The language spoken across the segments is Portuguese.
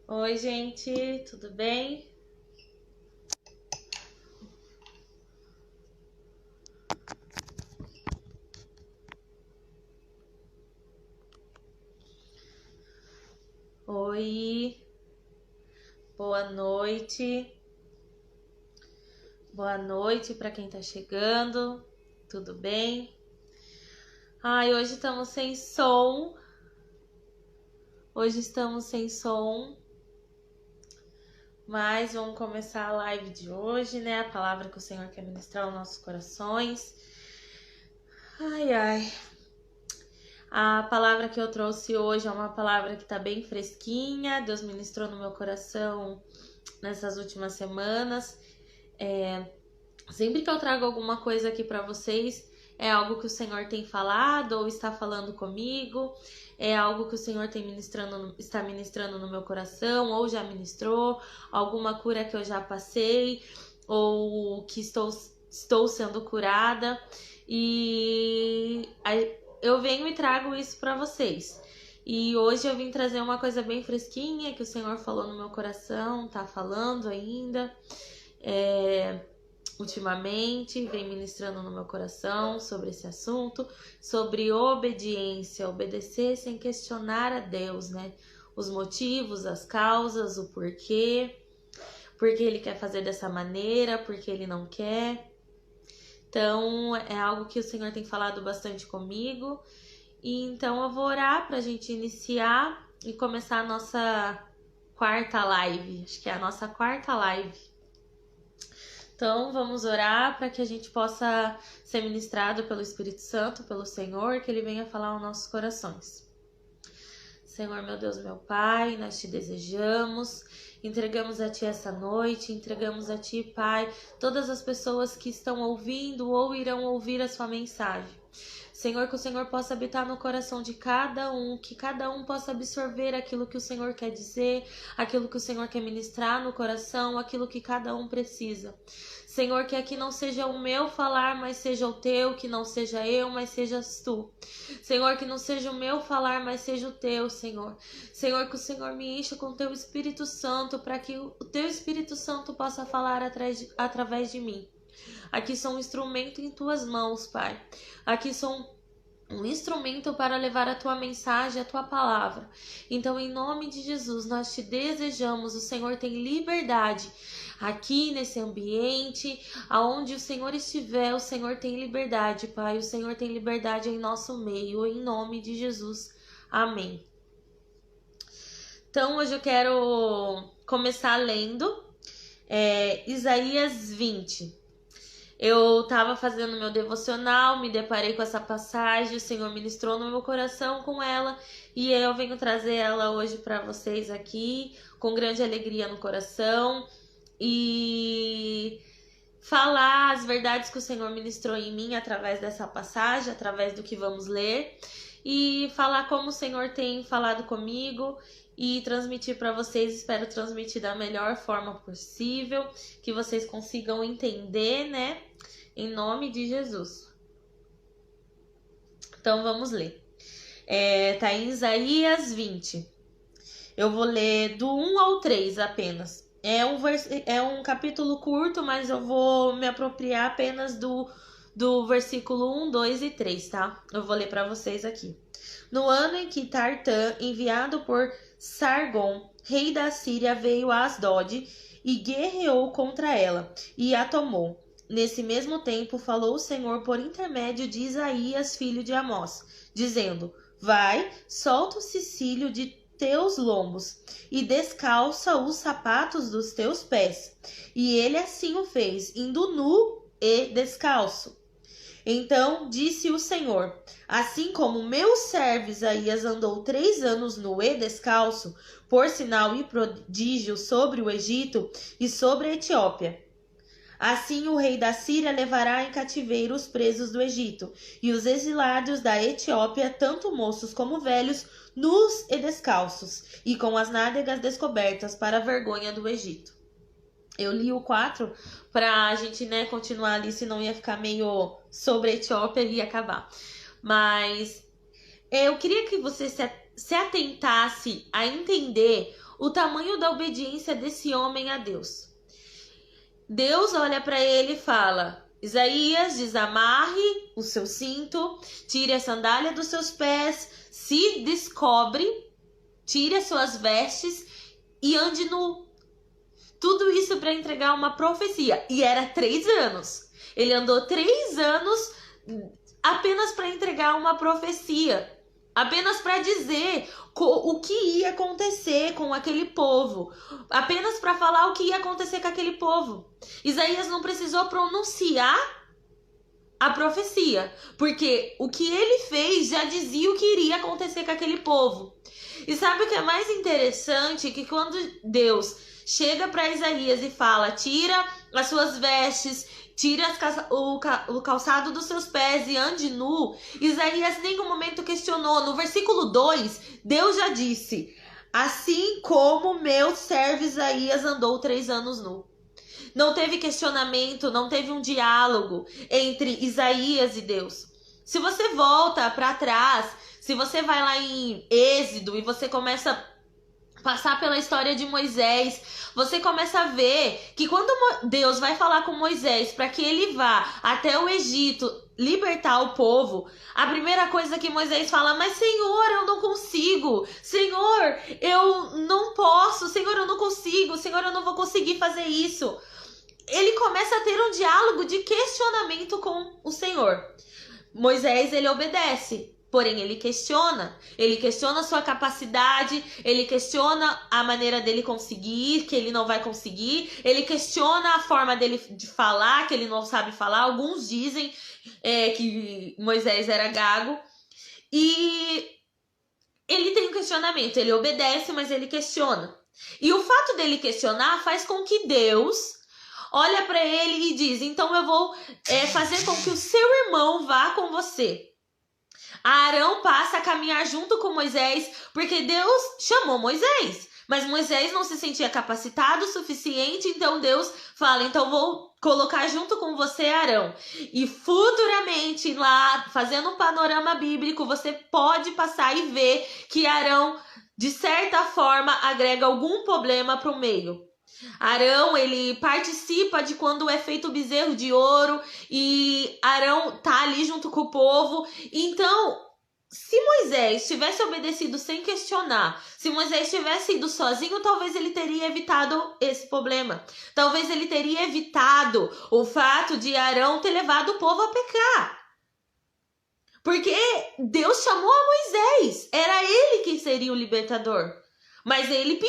Oi, gente, tudo bem? Oi, boa noite. Boa noite para quem tá chegando. Tudo bem? Ai, hoje estamos sem som. Mas vamos começar a live de hoje, né? A palavra que o Senhor quer ministrar aos nossos corações. Ai. A palavra que eu trouxe hoje é uma palavra que tá bem fresquinha. Deus ministrou no meu coração nessas últimas semanas. Sempre que eu trago alguma coisa aqui para vocês, é algo que o Senhor tem falado ou está falando comigo, é algo que o Senhor está ministrando no meu coração ou já ministrou, alguma cura que eu já passei ou que estou sendo curada, e eu venho e trago isso para vocês. E hoje eu vim trazer uma coisa bem fresquinha que o Senhor falou no meu coração, tá falando ainda. Ultimamente vem ministrando no meu coração sobre esse assunto, sobre obediência, obedecer sem questionar a Deus, né? Os motivos, as causas, o porquê, porque Ele quer fazer dessa maneira, porque Ele não quer. Então é algo que o Senhor tem falado bastante comigo, e então eu vou orar para a gente iniciar e começar a nossa quarta live, acho que é a nossa quarta live. Então, vamos orar para que a gente possa ser ministrado pelo Espírito Santo, pelo Senhor, que Ele venha falar aos nossos corações. Senhor, meu Deus, meu Pai, nós te desejamos, entregamos a Ti essa noite, entregamos a Ti, Pai, todas as pessoas que estão ouvindo ou irão ouvir a Sua mensagem. Senhor, que o Senhor possa habitar no coração de cada um, que cada um possa absorver aquilo que o Senhor quer dizer, aquilo que o Senhor quer ministrar no coração, aquilo que cada um precisa. Senhor, que aqui não seja o meu falar, mas seja o teu, que não seja eu, mas sejas tu. Senhor, que não seja o meu falar, mas seja o teu, Senhor. Senhor, que o Senhor me encha com o teu Espírito Santo, para que o teu Espírito Santo possa falar através de mim. Aqui sou um instrumento em tuas mãos, Pai. Aqui sou um instrumento para levar a tua mensagem, a tua palavra. Então, em nome de Jesus, nós te desejamos. O Senhor tem liberdade aqui nesse ambiente, aonde o Senhor estiver, o Senhor tem liberdade, Pai. O Senhor tem liberdade em nosso meio, em nome de Jesus. Amém. Então, hoje eu quero começar lendo Isaías 20. Eu estava fazendo meu devocional, me deparei com essa passagem, o Senhor ministrou no meu coração com ela, e eu venho trazer ela hoje para vocês aqui, com grande alegria no coração, e falar as verdades que o Senhor ministrou em mim através dessa passagem, através do que vamos ler, e falar como o Senhor tem falado comigo e transmitir para vocês. Espero transmitir da melhor forma possível, que vocês consigam entender, né? Em nome de Jesus. Então vamos ler. Tá em Isaías 20. Eu vou ler do 1 ao 3 apenas. É um capítulo curto, mas eu vou me apropriar apenas do versículo 1, 2 e 3, tá? Eu vou ler para vocês aqui. No ano em que Tartã, enviado por Sargon, rei da Síria, veio a Asdod e guerreou contra ela e a tomou. Nesse mesmo tempo falou o Senhor por intermédio de Isaías, filho de Amós, dizendo: Vai, solta o cicílio de teus lombos e descalça os sapatos dos teus pés. E ele assim o fez, indo nu e descalço. Então disse o Senhor: assim como meu servo Isaías andou 3 anos nu e descalço, por sinal e prodígio sobre o Egito e sobre a Etiópia, assim o rei da Síria levará em cativeiro os presos do Egito e os exilados da Etiópia, tanto moços como velhos, nus e descalços, e com as nádegas descobertas, para a vergonha do Egito. Eu li o 4 pra gente, né, continuar ali, senão ia ficar meio sobre a Etiópia e ia acabar. Mas eu queria que você se atentasse a entender o tamanho da obediência desse homem a Deus. Deus olha para ele e fala: Isaías, desamarre o seu cinto, tire a sandália dos seus pés, se descobre, tire as suas vestes e ande nu. Tudo isso para entregar uma profecia. E era 3 anos. Ele andou 3 anos apenas para entregar uma profecia. Apenas para dizer o que ia acontecer com aquele povo. Apenas para falar o que ia acontecer com aquele povo. Isaías não precisou pronunciar a profecia, porque o que ele fez já dizia o que iria acontecer com aquele povo. E sabe o que é mais interessante? Que quando Deus chega para Isaías e fala: tira as suas vestes, tire o calçado dos seus pés e ande nu, Isaías em nenhum momento questionou. No versículo 2, Deus já disse: assim como meu servo Isaías andou 3 anos nu. Não teve questionamento, não teve um diálogo entre Isaías e Deus. Se você volta para trás, se você vai lá em Êxodo e você começa a passar pela história de Moisés, você começa a ver que quando Deus vai falar com Moisés para que ele vá até o Egito libertar o povo, a primeira coisa que Moisés fala: mas Senhor, eu não consigo, Senhor, eu não posso, Senhor, eu não consigo, Senhor, eu não vou conseguir fazer isso. Ele começa a ter um diálogo de questionamento com o Senhor. Moisés, ele obedece. Porém, ele questiona a sua capacidade, ele questiona a maneira dele conseguir, que ele não vai conseguir, ele questiona a forma dele de falar, que ele não sabe falar. Alguns dizem que Moisés era gago. E ele tem um questionamento, ele obedece, mas ele questiona. E o fato dele questionar faz com que Deus olha para ele e diz: então eu vou fazer com que o seu irmão vá com você. Arão passa a caminhar junto com Moisés, porque Deus chamou Moisés, mas Moisés não se sentia capacitado o suficiente, então Deus fala: então vou colocar junto com você Arão. E futuramente, lá, fazendo um panorama bíblico, você pode passar e ver que Arão, de certa forma, agrega algum problema para o meio. Arão, ele participa de quando é feito o bezerro de ouro e Arão tá ali junto com o povo. Então, se Moisés tivesse obedecido sem questionar, se Moisés tivesse ido sozinho, talvez ele teria evitado esse problema. Talvez ele teria evitado o fato de Arão ter levado o povo a pecar. Porque Deus chamou a Moisés, era ele quem seria o libertador. Mas ele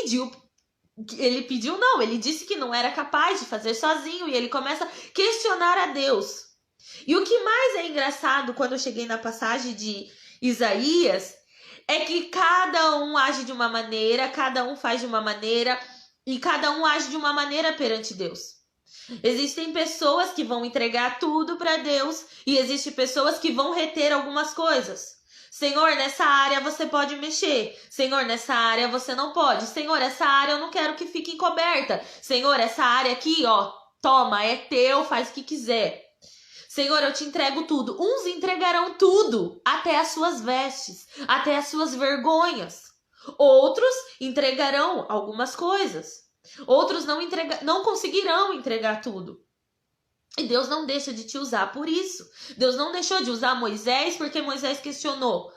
disse que não era capaz de fazer sozinho e ele começa a questionar a Deus. E o que mais é engraçado quando eu cheguei na passagem de Isaías é que cada um age de uma maneira, cada um faz de uma maneira e cada um age de uma maneira perante Deus. Existem pessoas que vão entregar tudo para Deus e existem pessoas que vão reter algumas coisas. Senhor, nessa área você pode mexer. Senhor, nessa área você não pode. Senhor, essa área eu não quero que fique encoberta. Senhor, essa área aqui, ó, toma, é teu, faz o que quiser. Senhor, eu te entrego tudo. Uns entregarão tudo, até as suas vestes, até as suas vergonhas. Outros entregarão algumas coisas. Outros não conseguirão entregar tudo. E Deus não deixa de te usar por isso. Deus não deixou de usar Moisés porque Moisés questionou.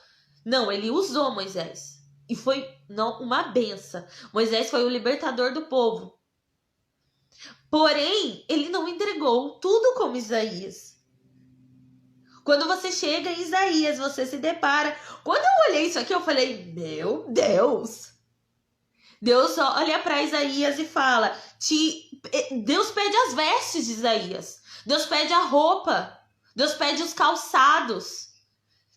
Não, ele usou Moisés. E foi uma benção. Moisés foi o libertador do povo. Porém, ele não entregou tudo como Isaías. Quando você chega em Isaías, você se depara. Quando eu olhei isso aqui, eu falei: meu Deus! Deus olha para Isaías e fala: Deus pede as vestes de Isaías. Deus pede a roupa. Deus pede os calçados.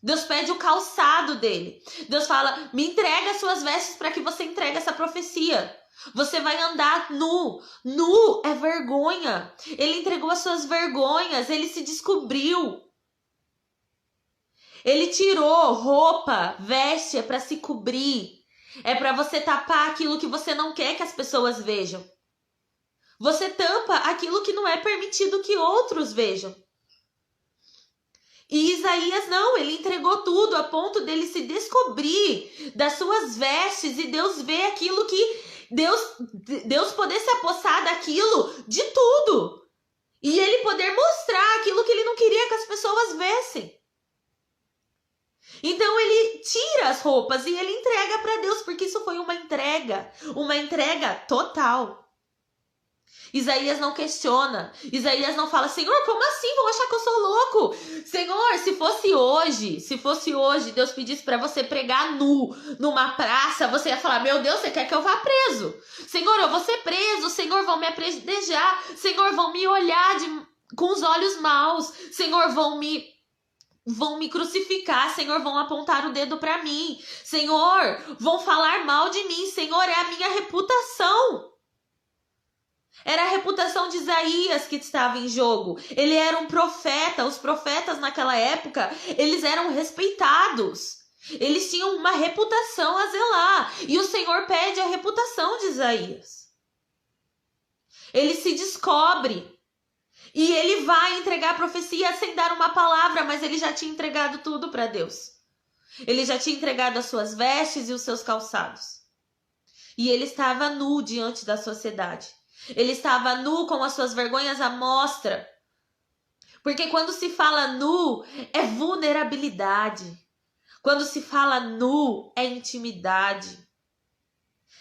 Deus pede o calçado dele. Deus fala: me entrega as suas vestes para que você entregue essa profecia. Você vai andar nu. Nu é vergonha. Ele entregou as suas vergonhas. Ele se descobriu. Ele tirou roupa, veste, é para se cobrir. É para você tapar aquilo que você não quer que as pessoas vejam. Você tampa aquilo que não é permitido que outros vejam. E Isaías não, ele entregou tudo a ponto dele se descobrir das suas vestes e Deus vê aquilo que Deus poder se apossar daquilo, de tudo. E ele poder mostrar aquilo que ele não queria que as pessoas vissem. Então ele tira as roupas e ele entrega para Deus, porque isso foi uma entrega total. Isaías não questiona, Isaías não fala, Senhor, como assim? Vão achar que eu sou louco? Senhor, se fosse hoje, Deus pedisse para você pregar nu numa praça, você ia falar, meu Deus, você quer que eu vá preso? Senhor, eu vou ser preso, Senhor, vão me apedrejar, Senhor, vão me olhar com os olhos maus, Senhor, vão me crucificar, Senhor, vão apontar o dedo para mim, Senhor, vão falar mal de mim, Senhor, é a minha reputação. Era a reputação de Isaías que estava em jogo. Ele era um profeta. Os profetas naquela época, eles eram respeitados. Eles tinham uma reputação a zelar. E o Senhor pede a reputação de Isaías. Ele se descobre. E ele vai entregar a profecia sem dar uma palavra, mas ele já tinha entregado tudo para Deus. Ele já tinha entregado as suas vestes e os seus calçados. E ele estava nu diante da sociedade. Ele estava nu com as suas vergonhas à mostra. Porque quando se fala nu, é vulnerabilidade. Quando se fala nu, é intimidade.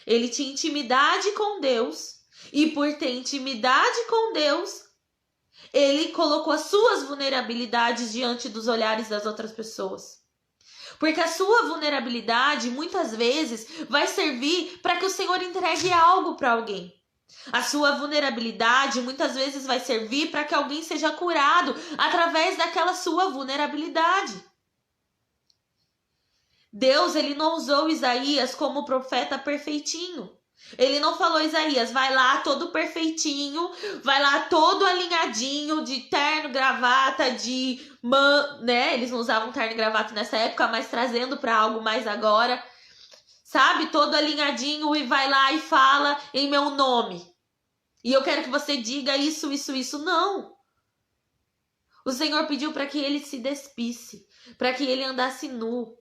Ele tinha intimidade com Deus. E por ter intimidade com Deus, ele colocou as suas vulnerabilidades diante dos olhares das outras pessoas. Porque a sua vulnerabilidade, muitas vezes, vai servir para que o Senhor entregue algo para alguém. A sua vulnerabilidade muitas vezes vai servir para que alguém seja curado através daquela sua vulnerabilidade. Deus, ele não usou Isaías como profeta perfeitinho. Ele não falou, Isaías, vai lá todo perfeitinho, vai lá todo alinhadinho, de terno, gravata, né? Eles não usavam terno e gravata nessa época, mas trazendo para algo mais agora. Sabe, todo alinhadinho e vai lá e fala em meu nome. E eu quero que você diga isso, isso, isso. Não. O Senhor pediu para que ele se despisse, para que ele andasse nu.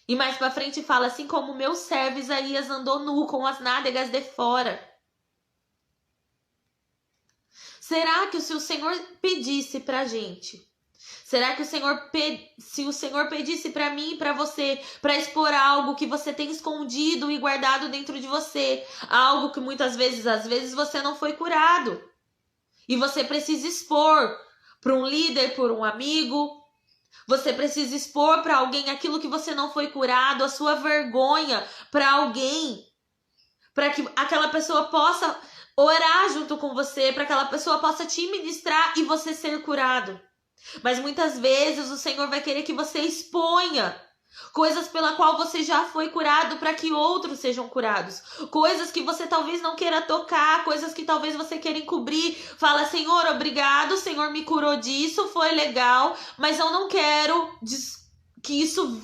E mais para frente fala, assim como meu servo Isaías andou nu com as nádegas de fora. Será que se o Senhor pedisse para a gente... Será que se o Senhor pedisse para mim e para você, para expor algo que você tem escondido e guardado dentro de você, algo que muitas vezes, às vezes você não foi curado, e você precisa expor para um líder, por um amigo, você precisa expor para alguém aquilo que você não foi curado, a sua vergonha para alguém, para que aquela pessoa possa orar junto com você, para que aquela pessoa possa te ministrar e você ser curado. Mas muitas vezes o Senhor vai querer que você exponha coisas pela qual você já foi curado para que outros sejam curados. Coisas que você talvez não queira tocar, coisas que talvez você queira encobrir. Fala, Senhor, obrigado, o Senhor me curou disso, foi legal, mas eu não quero que isso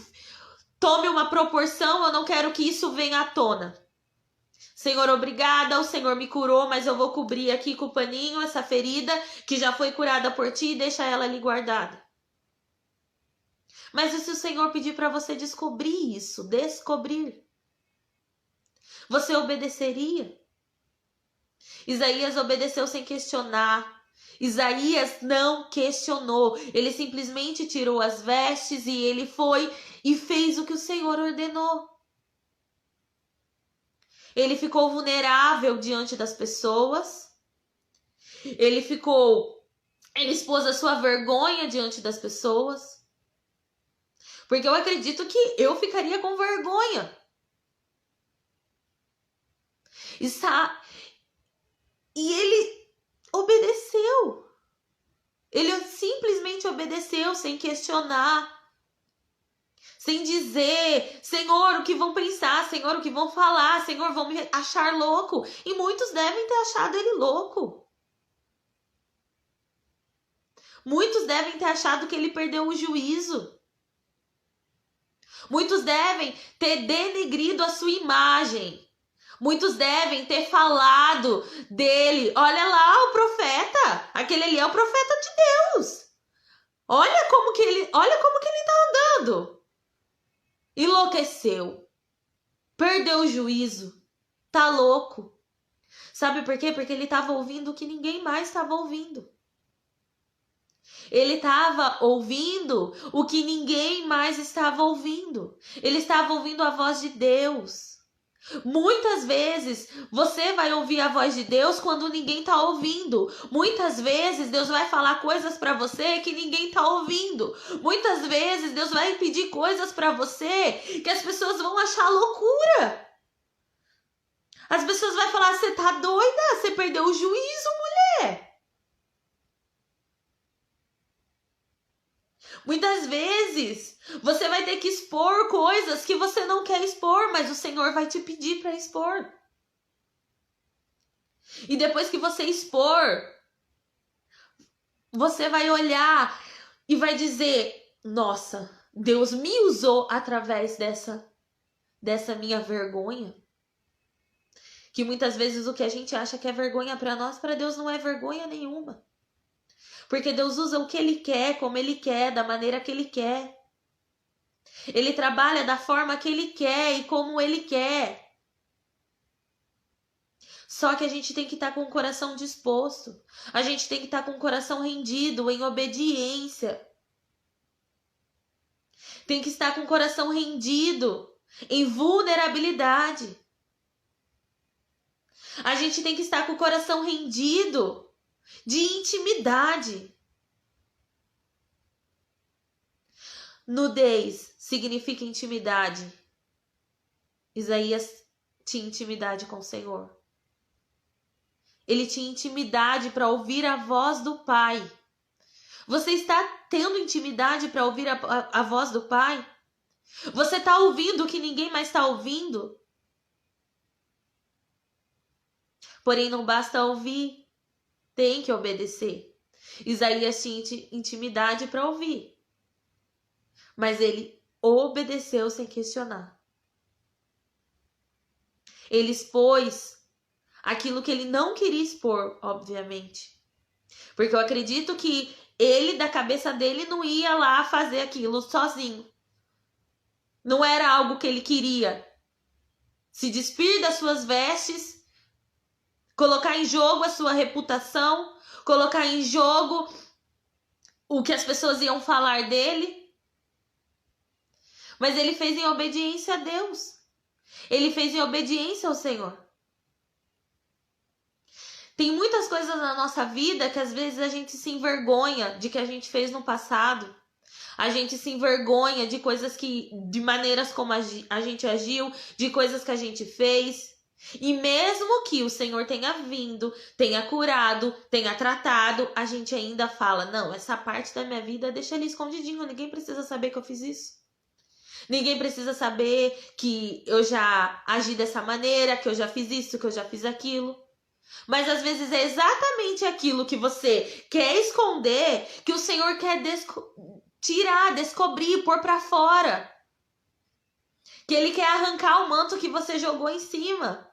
tome uma proporção, eu não quero que isso venha à tona. Senhor, obrigada, o Senhor me curou, mas eu vou cobrir aqui com o paninho essa ferida que já foi curada por ti e deixa ela ali guardada. Mas e se o Senhor pedir para você descobrir isso, descobrir? Você obedeceria? Isaías obedeceu sem questionar. Isaías não questionou. Ele simplesmente tirou as vestes e ele foi e fez o que o Senhor ordenou. Ele ficou vulnerável diante das pessoas. Ele expôs a sua vergonha diante das pessoas. Porque eu acredito que eu ficaria com vergonha. E ele obedeceu. Ele simplesmente obedeceu sem questionar. Sem dizer, Senhor, o que vão pensar? Senhor, o que vão falar? Senhor, vão me achar louco. E muitos devem ter achado ele louco. Muitos devem ter achado que ele perdeu o juízo. Muitos devem ter denegrido a sua imagem. Muitos devem ter falado dele. Olha lá o profeta. Aquele ali é o profeta de Deus. Olha como que ele está andando. Enlouqueceu. Perdeu o juízo. tá louco. Sabe por quê? Porque ele estava ouvindo o que ninguém mais estava ouvindo. Ele estava ouvindo o que ninguém mais estava ouvindo. Ele estava ouvindo a voz de Deus. Muitas vezes você vai ouvir a voz de Deus quando ninguém está ouvindo. Muitas vezes Deus vai falar coisas para você que ninguém está ouvindo. Muitas vezes Deus vai pedir coisas para você que as pessoas vão achar loucura. As pessoas vão falar: você tá doida? Você perdeu o juízo, mulher. Muitas vezes você vai ter que expor coisas que você não quer expor, mas o Senhor vai te pedir para expor. E depois que você expor, você vai olhar e vai dizer: nossa, Deus me usou através dessa minha vergonha. Que muitas vezes o que a gente acha que é vergonha para nós, para Deus não é vergonha nenhuma. Porque Deus usa o que Ele quer, como Ele quer, da maneira que Ele quer. Ele trabalha da forma que Ele quer e como Ele quer. Só que a gente tem que estar com o coração disposto. A gente tem que estar com o coração rendido, em obediência. Tem que estar com o coração rendido, em vulnerabilidade. A gente tem que estar com o coração rendido, de intimidade. Nudez significa intimidade. Isaías tinha intimidade com o Senhor. Ele tinha intimidade para ouvir a voz do Pai. Você está tendo intimidade para ouvir a voz do Pai? Você está ouvindo o que ninguém mais está ouvindo? Porém, não basta ouvir, tem que obedecer. Isaías tinha intimidade para ouvir, mas ele obedeceu sem questionar. Ele expôs aquilo que ele não queria expor, obviamente. Porque eu acredito que ele, da cabeça dele, não ia lá fazer aquilo sozinho. Não era algo que ele queria. Se despir das suas vestes, colocar em jogo a sua reputação, colocar em jogo o que as pessoas iam falar dele. Mas ele fez em obediência a Deus. Ele fez em obediência ao Senhor. Tem muitas coisas na nossa vida que às vezes a gente se envergonha de que a gente fez no passado. A gente se envergonha de coisas de maneiras como a gente agiu, de coisas que a gente fez. E mesmo que o Senhor tenha vindo, tenha curado, tenha tratado, a gente ainda fala: não, essa parte da minha vida deixa ali escondidinho, ninguém precisa saber que eu fiz isso. Ninguém precisa saber que eu já agi dessa maneira, que eu já fiz isso, que eu já fiz aquilo. Mas às vezes é exatamente aquilo que você quer esconder que o Senhor quer tirar, descobrir, pôr pra fora. Que Ele quer arrancar o manto que você jogou em cima.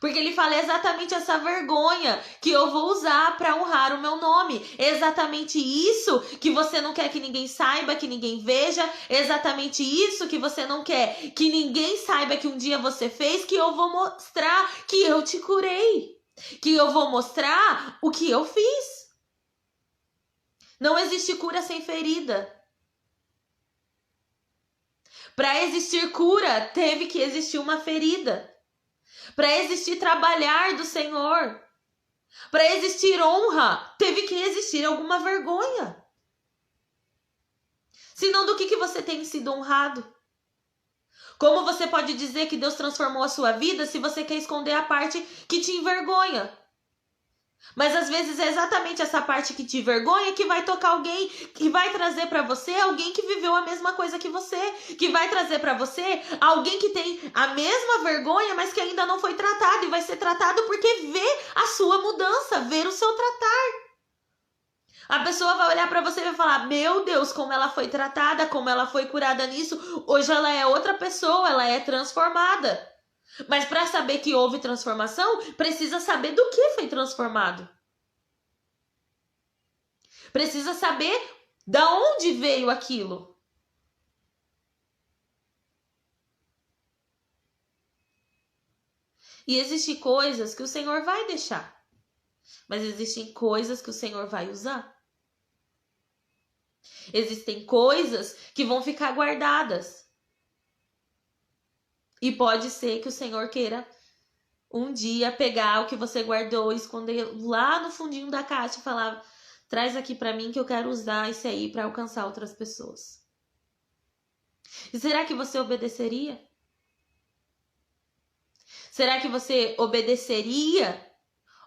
Porque Ele fala: é exatamente essa vergonha que eu vou usar para honrar o meu nome. É exatamente isso que você não quer que ninguém saiba, que ninguém veja. É exatamente isso que você não quer que ninguém saiba que um dia você fez, que eu vou mostrar que eu te curei. Que eu vou mostrar o que eu fiz. Não existe cura sem ferida. Para existir cura, teve que existir uma ferida. Para existir trabalhar do Senhor, para existir honra, teve que existir alguma vergonha. Senão, do que você tem sido honrado? Como você pode dizer que Deus transformou a sua vida se você quer esconder a parte que te envergonha? Mas às vezes é exatamente essa parte que te envergonha que vai tocar alguém, que vai trazer para você alguém que viveu a mesma coisa que você, que vai trazer para você alguém que tem a mesma vergonha, mas que ainda não foi tratado e vai ser tratado porque vê a sua mudança, vê o seu tratar. A pessoa vai olhar para você e vai falar: meu Deus, como ela foi tratada, como ela foi curada nisso, hoje ela é outra pessoa, ela é transformada. Mas para saber que houve transformação, precisa saber do que foi transformado. Precisa saber da onde veio aquilo. E existem coisas que o Senhor vai deixar, mas existem coisas que o Senhor vai usar. Existem coisas que vão ficar guardadas. E pode ser que o Senhor queira um dia pegar o que você guardou, esconder lá no fundinho da caixa e falar: traz aqui para mim que eu quero usar isso aí para alcançar outras pessoas. E será que você obedeceria? Será que você obedeceria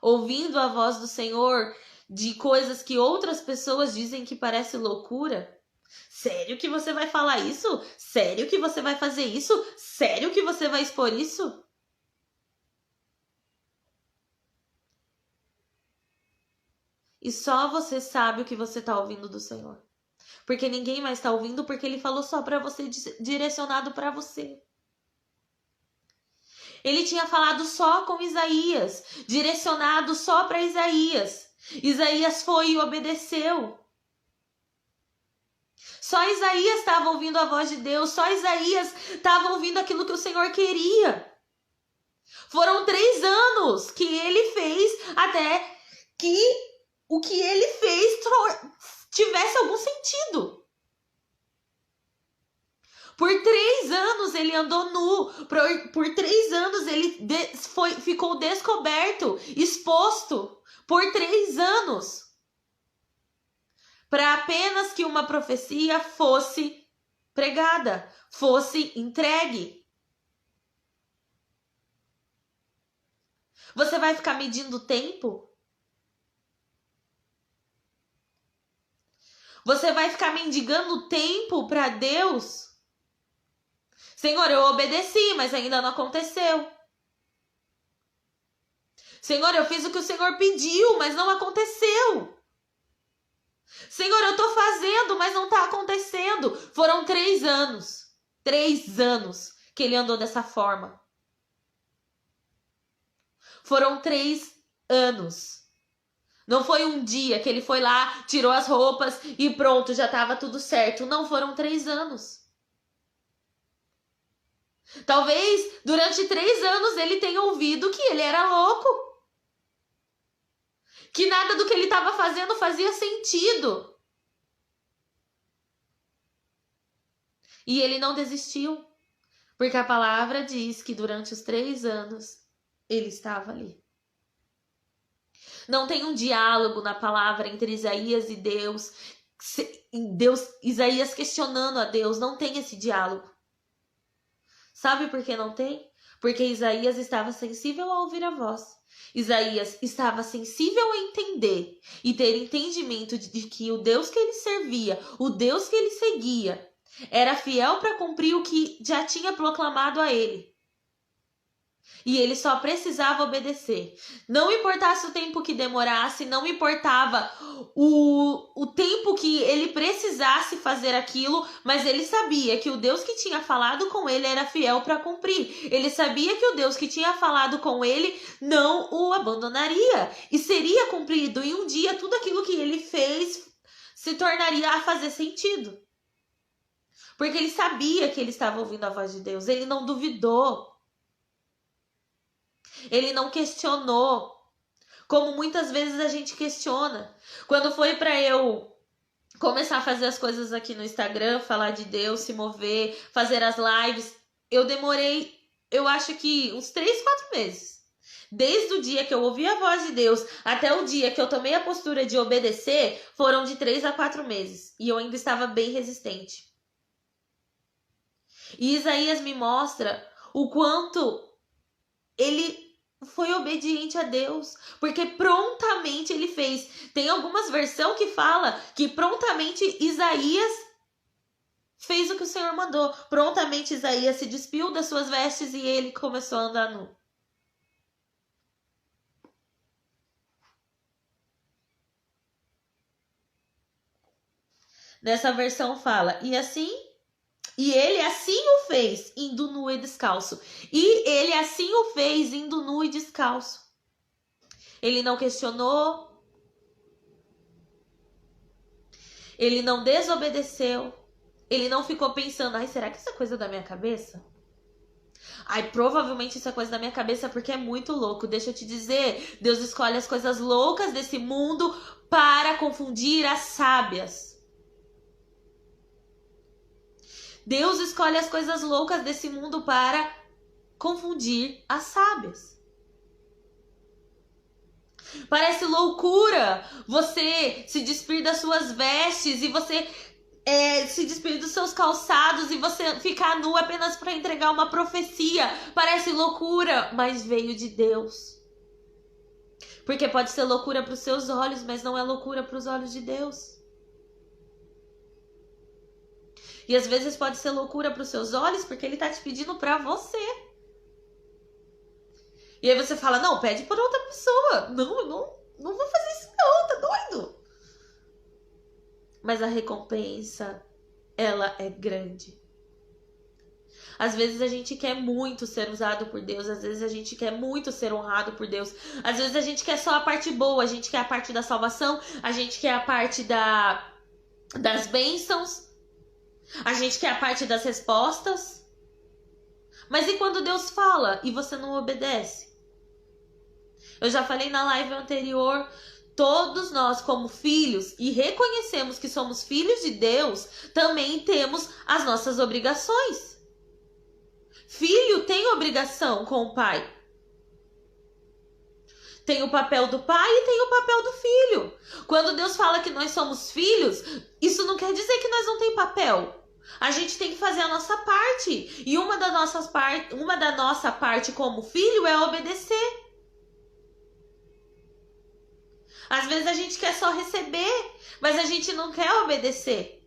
ouvindo a voz do Senhor de coisas que outras pessoas dizem que parece loucura? Sério que você vai falar isso? Sério que você vai fazer isso? Sério que você vai expor isso? E só você sabe o que você está ouvindo do Senhor. Porque ninguém mais está ouvindo, porque Ele falou só para você, direcionado para você. Ele tinha falado só com Isaías, direcionado só para Isaías. Isaías foi e obedeceu. Só Isaías estava ouvindo a voz de Deus, só Isaías estava ouvindo aquilo que o Senhor queria. Foram 3 anos que ele fez até que o que ele fez tivesse algum sentido. Por 3 anos ele andou nu, por 3 anos ele ficou descoberto, exposto, por 3 anos. Para apenas que uma profecia fosse pregada, fosse entregue. Você vai ficar medindo o tempo? Você vai ficar mendigando tempo para Deus? Senhor, eu obedeci, mas ainda não aconteceu. Senhor, eu fiz o que o Senhor pediu, mas não aconteceu. Senhor, eu estou fazendo, mas não está acontecendo. Foram 3 anos. 3 anos que ele andou dessa forma. Foram 3 anos. Não foi um dia que ele foi lá, tirou as roupas e pronto, já estava tudo certo. Não, foram 3 anos. Talvez durante 3 anos ele tenha ouvido que ele era louco. Que nada do que ele estava fazendo fazia sentido. E ele não desistiu. Porque a palavra diz que durante os 3 anos ele estava ali. Não tem um diálogo na palavra entre Isaías e Deus. Isaías questionando a Deus. Não tem esse diálogo. Sabe por que não tem? Porque Isaías estava sensível a ouvir a voz. Isaías estava sensível a entender e ter entendimento de que o Deus que ele servia, o Deus que ele seguia, era fiel para cumprir o que já tinha proclamado a ele. E ele só precisava obedecer. Não importasse o tempo que demorasse, não importava o tempo que ele precisasse fazer aquilo, mas ele sabia que o Deus que tinha falado com ele era fiel para cumprir. Ele sabia que o Deus que tinha falado com ele não o abandonaria. E seria cumprido. E um dia tudo aquilo que ele fez se tornaria a fazer sentido. Porque ele sabia que ele estava ouvindo a voz de Deus. Ele não duvidou. Ele não questionou, como muitas vezes a gente questiona. Quando foi para eu começar a fazer as coisas aqui no Instagram, falar de Deus, se mover, fazer as lives, eu demorei, eu acho que uns 3, 4 meses. Desde o dia que eu ouvi a voz de Deus até o dia que eu tomei a postura de obedecer, foram de 3 a 4 meses. E eu ainda estava bem resistente. E Isaías me mostra o quanto ele foi obediente a Deus, porque prontamente ele fez. Tem algumas versões que fala que prontamente Isaías fez o que o Senhor mandou. Prontamente Isaías se despiu das suas vestes e ele começou a andar nu. Nessa versão fala, e ele assim o fez, indo nu e descalço. E ele assim o fez, indo nu e descalço. Ele não questionou. Ele não desobedeceu. Ele não ficou pensando, ai, será que isso é coisa da minha cabeça? Ai, provavelmente isso é coisa da minha cabeça porque é muito louco. Deixa eu te dizer, Deus escolhe as coisas loucas desse mundo para confundir as sábias. Deus escolhe as coisas loucas desse mundo para confundir as sábias. Parece loucura você se despir das suas vestes e você se despir dos seus calçados e você ficar nu apenas para entregar uma profecia. Parece loucura, mas veio de Deus. Porque pode ser loucura para os seus olhos, mas não é loucura para os olhos de Deus. E às vezes pode ser loucura para os seus olhos porque ele tá te pedindo para você. E aí você fala, não, pede por outra pessoa. Não vou fazer isso não, tá doido? Mas a recompensa, ela é grande. Às vezes a gente quer muito ser usado por Deus. Às vezes a gente quer muito ser honrado por Deus. Às vezes a gente quer só a parte boa. A gente quer a parte da salvação. A gente quer a parte das bênçãos. A gente quer a parte das respostas. Mas e quando Deus fala e você não obedece? Eu já falei na live anterior, todos nós como filhos, e reconhecemos que somos filhos de Deus, também temos as nossas obrigações. Filho tem obrigação com o pai. Tem o papel do pai e tem o papel do filho. Quando Deus fala que nós somos filhos, isso não quer dizer que nós não temos papel. A gente tem que fazer a nossa parte. E uma da nossa parte como filho é obedecer. Às vezes a gente quer só receber, mas a gente não quer obedecer.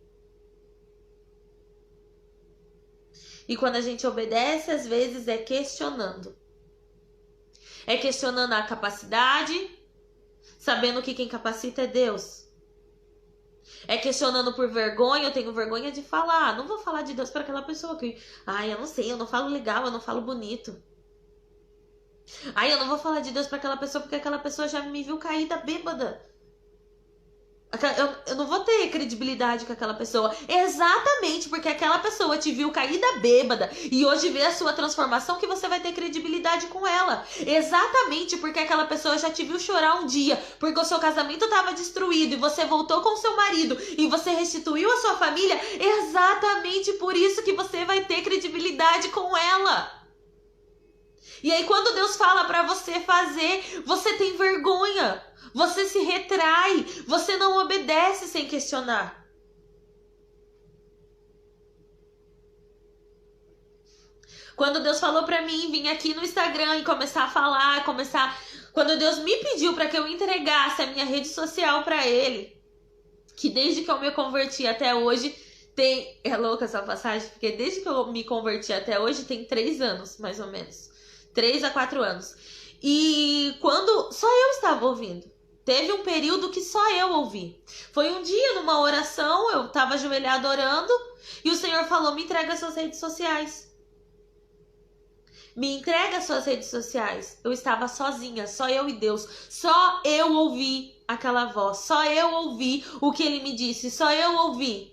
E quando a gente obedece, às vezes é questionando. É questionando a capacidade, sabendo que quem capacita é Deus. É questionando por vergonha, eu tenho vergonha de falar. Não vou falar de Deus para aquela pessoa que... Ai, eu não sei, eu não falo legal, eu não falo bonito. Ai, eu não vou falar de Deus para aquela pessoa porque aquela pessoa já me viu caída bêbada. Eu não vou ter credibilidade com aquela pessoa. Exatamente porque aquela pessoa te viu caída bêbada e hoje vê a sua transformação que você vai ter credibilidade com ela. Exatamente porque aquela pessoa já te viu chorar um dia porque o seu casamento estava destruído e você voltou com o seu marido e você restituiu a sua família. Exatamente por isso que você vai ter credibilidade com ela. E aí quando Deus fala para você fazer, você tem vergonha. Você se retrai, você não obedece sem questionar. Quando Deus falou pra mim vir aqui no Instagram e começar a falar, quando Deus me pediu para que eu entregasse a minha rede social para Ele, que desde que eu me converti até hoje, é louca essa passagem, porque desde que eu me converti até hoje tem 3 anos, mais ou menos. 3 a 4 anos. E quando só eu estava ouvindo. Teve um período que só eu ouvi. Foi um dia, numa oração, eu estava ajoelhada orando, e o Senhor falou, me entrega as suas redes sociais. Me entrega as suas redes sociais. Eu estava sozinha, só eu e Deus. Só eu ouvi aquela voz. Só eu ouvi o que Ele me disse. Só eu ouvi.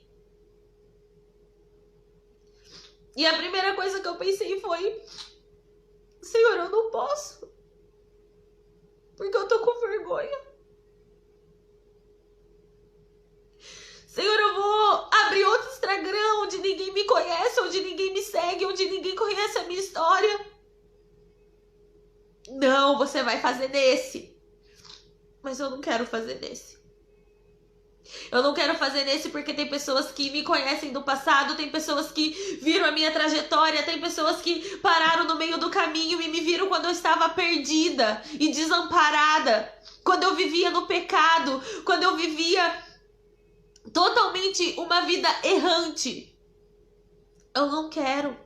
E a primeira coisa que eu pensei foi, Senhor, eu não posso. Porque eu tô com vergonha. Senhor, eu vou abrir outro Instagram onde ninguém me conhece, onde ninguém me segue, onde ninguém conhece a minha história. Não, você vai fazer nesse. Mas eu não quero fazer nesse. Eu não quero fazer nesse porque tem pessoas que me conhecem do passado, tem pessoas que viram a minha trajetória, tem pessoas que pararam no meio do caminho e me viram quando eu estava perdida e desamparada, quando eu vivia no pecado, quando eu vivia totalmente uma vida errante. Eu não quero.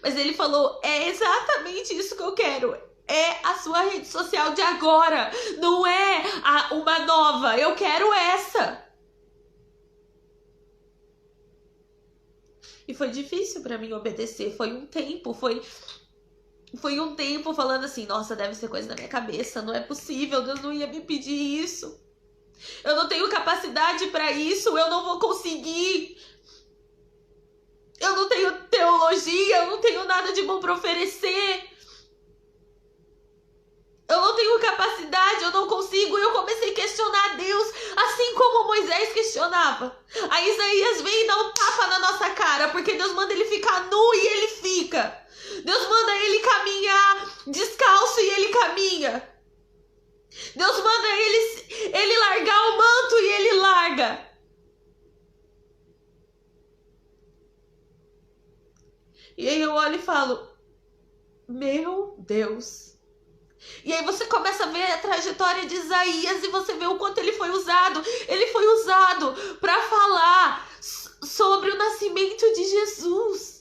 Mas Ele falou, é exatamente isso que eu quero. É a sua rede social de agora. Não é uma nova. Eu quero essa. E foi difícil pra mim obedecer. Foi um tempo falando assim, nossa, deve ser coisa da minha cabeça. Não é possível, Deus não ia me pedir isso. Eu não tenho capacidade pra isso. Eu não vou conseguir. eu não tenho teologia, eu não tenho nada de bom para oferecer. Eu não tenho capacidade, eu não consigo. E eu comecei a questionar Deus, assim como Moisés questionava. Aí Isaías vem e dá um tapa na nossa cara, porque Deus manda ele ficar nu e ele fica. Deus manda ele caminhar descalço e ele caminha. Deus manda ele largar o manto e ele larga. E aí eu olho e falo, meu Deus. E aí você começa a ver a trajetória de Isaías e você vê o quanto ele foi usado. Ele foi usado para falar sobre o nascimento de Jesus.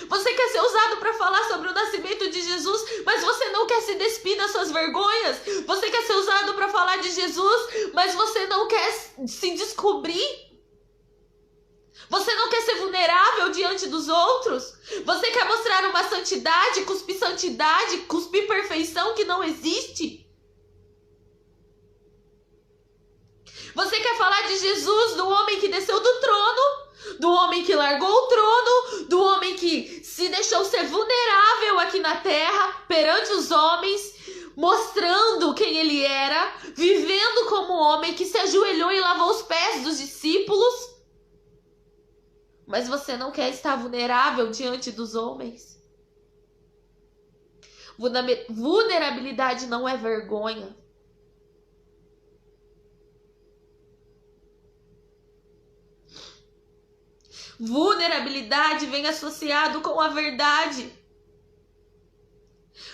Você quer ser usado para falar sobre o nascimento de Jesus, mas você não quer se despir das suas vergonhas? Você quer ser usado para falar de Jesus, mas você não quer se descobrir? Você não quer ser vulnerável diante dos outros? Você quer mostrar uma santidade, cuspir perfeição que não existe? Você quer falar de Jesus, do homem que desceu do trono, do homem que largou o trono, do homem que se deixou ser vulnerável aqui na terra, perante os homens, mostrando quem ele era, vivendo como homem que se ajoelhou e lavou os pés dos discípulos? Mas você não quer estar vulnerável diante dos homens? Vulnerabilidade não é vergonha. Vulnerabilidade vem associado com a verdade.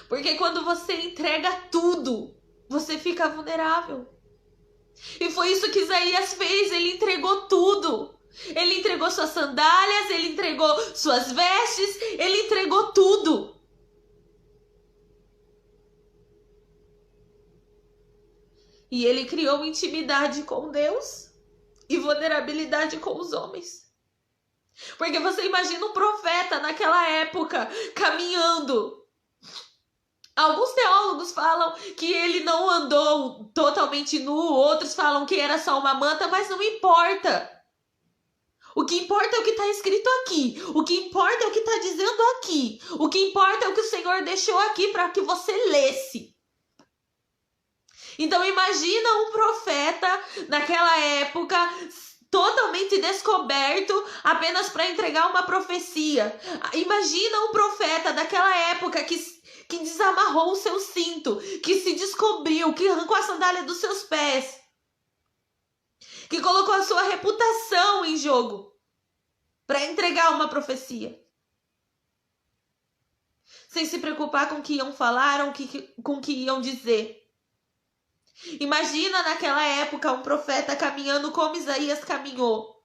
Porque quando você entrega tudo, você fica vulnerável. E foi isso que Isaías fez, ele entregou tudo. Ele entregou suas sandálias, ele entregou suas vestes, ele entregou tudo. E ele criou intimidade com Deus e vulnerabilidade com os homens. Porque você imagina um profeta naquela época caminhando. Alguns teólogos falam que ele não andou totalmente nu, outros falam que era só uma manta, mas não importa. O que importa é o que está escrito aqui. O que importa é o que está dizendo aqui. O que importa é o que o Senhor deixou aqui para que você lesse. Então imagina um profeta naquela época totalmente descoberto apenas para entregar uma profecia. Imagina um profeta daquela época que desamarrou o seu cinto, que se descobriu, que arrancou a sandália dos seus pés, que colocou a sua reputação em jogo para entregar uma profecia. Sem se preocupar com o que iam falar ou com o que iam dizer. Imagina naquela época um profeta caminhando como Isaías caminhou.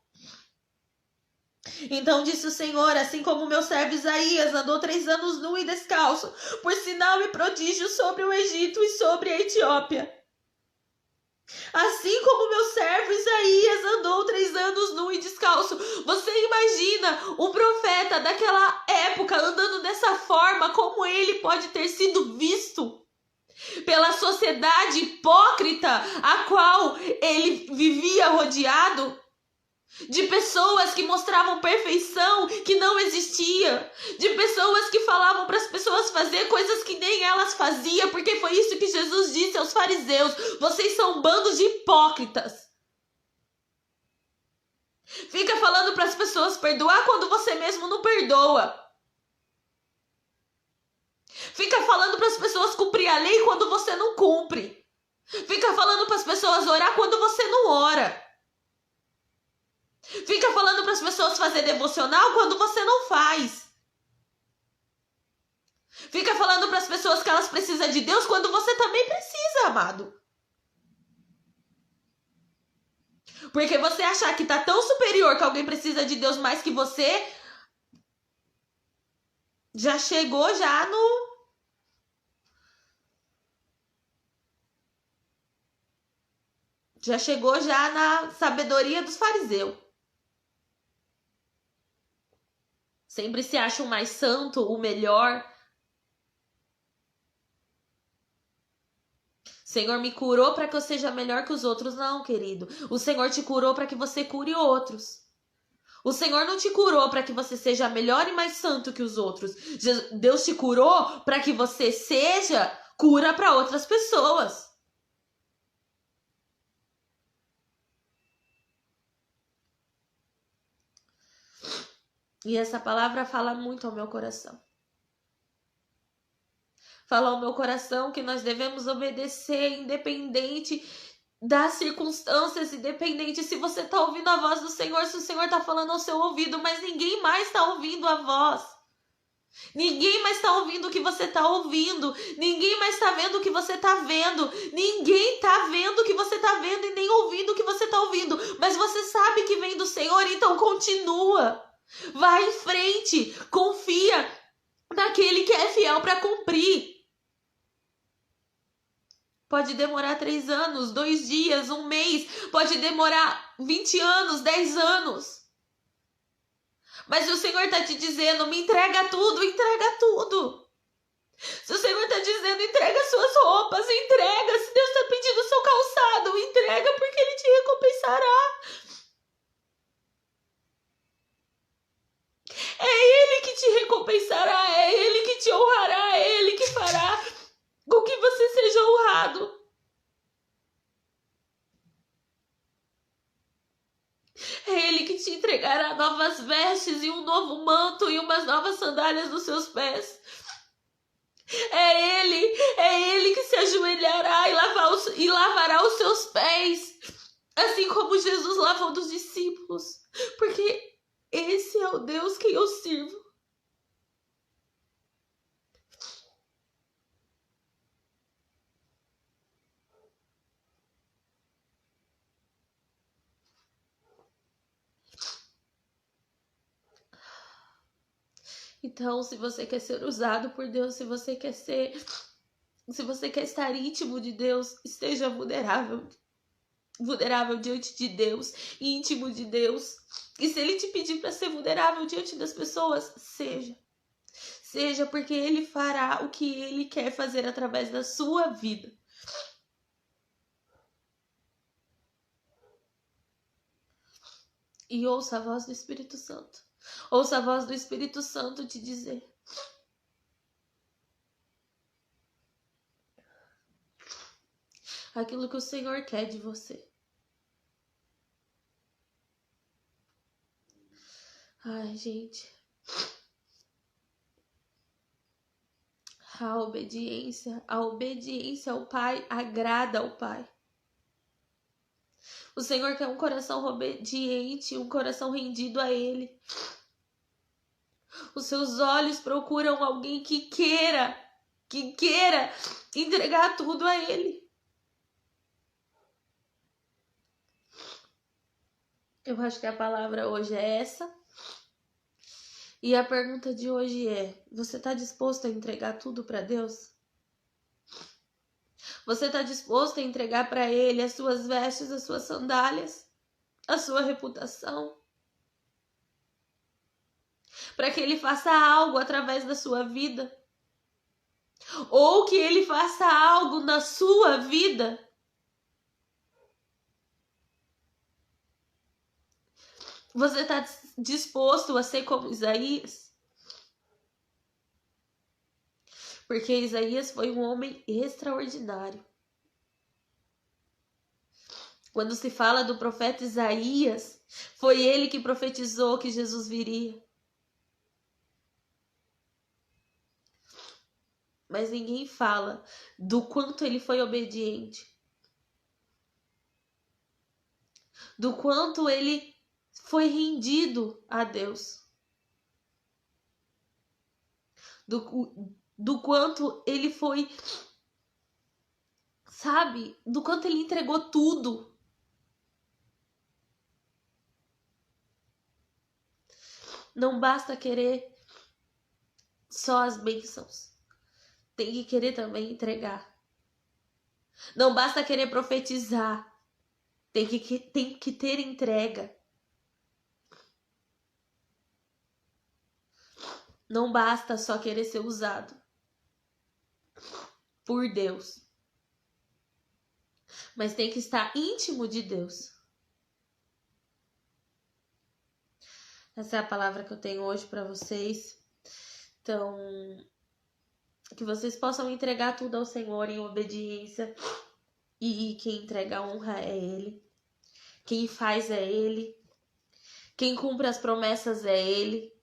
Então disse o Senhor, assim como meu servo Isaías andou 3 anos nu e descalço, por sinal e prodígio sobre o Egito e sobre a Etiópia. Assim como meu servo Isaías andou 3 anos nu e descalço. Você imagina um profeta daquela época andando dessa forma, como ele pode ter sido visto pela sociedade hipócrita a qual ele vivia rodeado? De pessoas que mostravam perfeição que não existia. De pessoas que falavam para as pessoas fazer coisas que nem elas faziam. Porque foi isso que Jesus disse aos fariseus. Vocês são um bando de hipócritas. Fica falando para as pessoas perdoar quando você mesmo não perdoa. Fica falando para as pessoas cumprir a lei quando você não cumpre. Fica falando para as pessoas orar quando você não ora. Fica falando para as pessoas fazer devocional quando você não faz. Fica falando para as pessoas que elas precisam de Deus quando você também precisa, amado. Porque você achar que está tão superior que alguém precisa de Deus mais que você, já chegou já no... Já chegou já na sabedoria dos fariseus. Sempre se acha o mais santo, o melhor. Senhor me curou para que eu seja melhor que os outros. Não, querido. O Senhor te curou para que você cure outros. O Senhor não te curou para que você seja melhor e mais santo que os outros. Deus te curou para que você seja cura para outras pessoas. E essa palavra fala muito ao meu coração. Fala ao meu coração que nós devemos obedecer independente das circunstâncias, independente se você está ouvindo a voz do Senhor, se o Senhor está falando ao seu ouvido, mas ninguém mais está ouvindo a voz. Ninguém mais está ouvindo o que você está ouvindo. Ninguém mais está vendo o que você está vendo. Ninguém está vendo o que você está vendo e nem ouvindo o que você está ouvindo. Mas você sabe que vem do Senhor, então continua. Vai em frente. Confia naquele que é fiel para cumprir. Pode demorar 3 anos, 2 dias, 1 mês. Pode demorar 20 anos, 10 anos. Mas o Senhor está te dizendo, me entrega tudo, entrega tudo. Se o Senhor está dizendo, entrega suas roupas, entrega. Se Deus está pedindo o seu calçado, entrega porque Ele te recompensará. É Ele que te recompensará, é Ele que te honrará, é Ele que fará com que você seja honrado. É Ele que te entregará novas vestes e um novo manto e umas novas sandálias nos seus pés. É Ele que se ajoelhará e lavará os seus pés, assim como Jesus lavou dos discípulos, porque esse é o Deus que eu sirvo. Então, se você quer ser usado por Deus, se você quer estar íntimo de Deus, esteja vulnerável diante de Deus, íntimo de Deus. E se Ele te pedir para ser vulnerável diante das pessoas, seja porque Ele fará o que Ele quer fazer através da sua vida. E ouça a voz do Espírito Santo. Ouça a voz do Espírito Santo te dizer: aquilo que o Senhor quer de você. Ai, gente. A obediência ao Pai agrada ao Pai. O Senhor quer um coração obediente, um coração rendido a Ele. Os seus olhos procuram alguém que queira entregar tudo a Ele. Eu acho que a palavra hoje é essa. E a pergunta de hoje é: você está disposto a entregar tudo para Deus? Você está disposto a entregar para Ele as suas vestes, as suas sandálias, a sua reputação? Para que Ele faça algo através da sua vida? Ou que Ele faça algo na sua vida? Você está disposto a ser como Isaías? Porque Isaías foi um homem extraordinário. Quando se fala do profeta Isaías, foi ele que profetizou que Jesus viria. Mas ninguém fala do quanto ele foi obediente. Do quanto ele foi rendido a Deus. Do quanto ele foi, sabe? Do quanto ele entregou tudo. Não basta querer só as bênçãos. Tem que querer também entregar. Não basta querer profetizar. Tem que ter entrega. Não basta só querer ser usado por Deus. Mas tem que estar íntimo de Deus. Essa é a palavra que eu tenho hoje para vocês. Então, que vocês possam entregar tudo ao Senhor em obediência. E quem entrega a honra é Ele. Quem faz é Ele. Quem cumpre as promessas é Ele.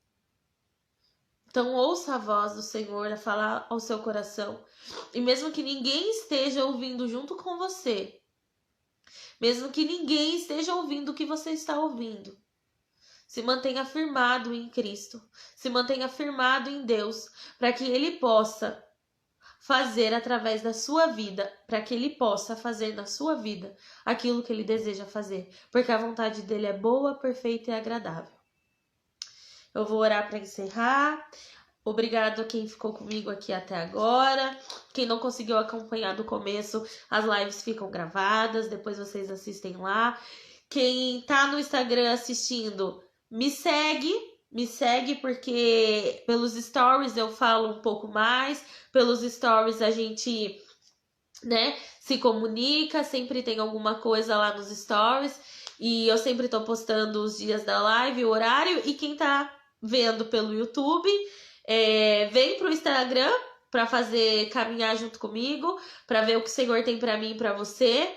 Então ouça a voz do Senhor a falar ao seu coração. E mesmo que ninguém esteja ouvindo junto com você, mesmo que ninguém esteja ouvindo o que você está ouvindo, se mantenha firmado em Cristo. Se mantenha firmado em Deus, para que Ele possa fazer através da sua vida, para que Ele possa fazer na sua vida aquilo que Ele deseja fazer, porque a vontade dele é boa, perfeita e agradável. Eu vou orar para encerrar. Obrigado a quem ficou comigo aqui até agora. Quem não conseguiu acompanhar do começo, as lives ficam gravadas, depois vocês assistem lá. Quem tá no Instagram assistindo, me segue porque pelos stories eu falo um pouco mais, pelos stories a gente, né, se comunica, sempre tem alguma coisa lá nos stories e eu sempre tô postando os dias da live, o horário, e quem tá vendo pelo YouTube, vem pro Instagram para fazer caminhar junto comigo, para ver o que o Senhor tem para mim e para você.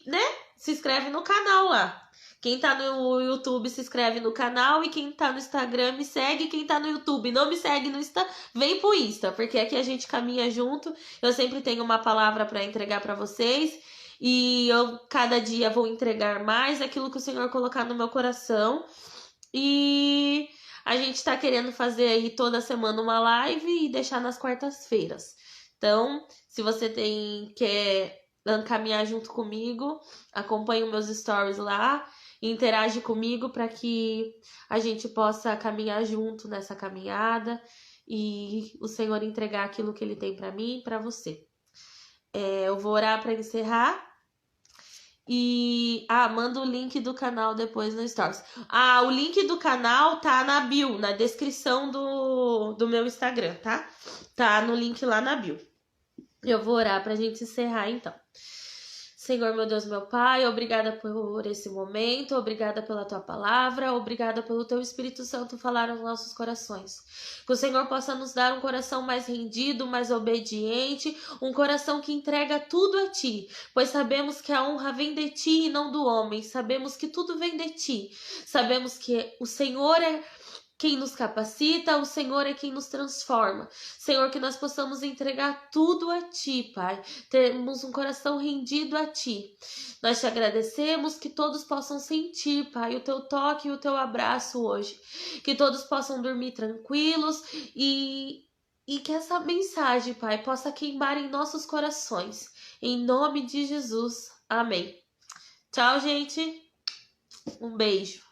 Né, se inscreve no canal lá. Quem tá no YouTube se inscreve no canal, e quem tá no Instagram me segue. Quem tá no YouTube não me segue no Insta, vem pro Insta, porque aqui a gente caminha junto. Eu sempre tenho uma palavra para entregar para vocês, e eu cada dia vou entregar mais aquilo que o Senhor colocar no meu coração. E a gente tá querendo fazer aí toda semana uma live e deixar nas quartas-feiras. Então, se você quer caminhar junto comigo, acompanhe os meus stories lá, interage comigo para que a gente possa caminhar junto nessa caminhada e o Senhor entregar aquilo que Ele tem para mim e para você. Eu vou orar para encerrar. E manda o link do canal depois no Stories. O link do canal tá na bio, na descrição do meu Instagram, tá? Tá no link lá na bio. Eu vou orar pra gente encerrar então. Senhor, meu Deus, meu Pai, obrigada por esse momento, obrigada pela Tua palavra, obrigada pelo Teu Espírito Santo falar aos nossos corações. Que o Senhor possa nos dar um coração mais rendido, mais obediente, um coração que entrega tudo a Ti, pois sabemos que a honra vem de Ti e não do homem, sabemos que tudo vem de Ti, sabemos que o Senhor é quem nos capacita, o Senhor é quem nos transforma. Senhor, que nós possamos entregar tudo a Ti, Pai. Termos um coração rendido a Ti. Nós Te agradecemos, que todos possam sentir, Pai, o Teu toque e o Teu abraço hoje. Que todos possam dormir tranquilos e que essa mensagem, Pai, possa queimar em nossos corações. Em nome de Jesus. Amém. Tchau, gente. Um beijo.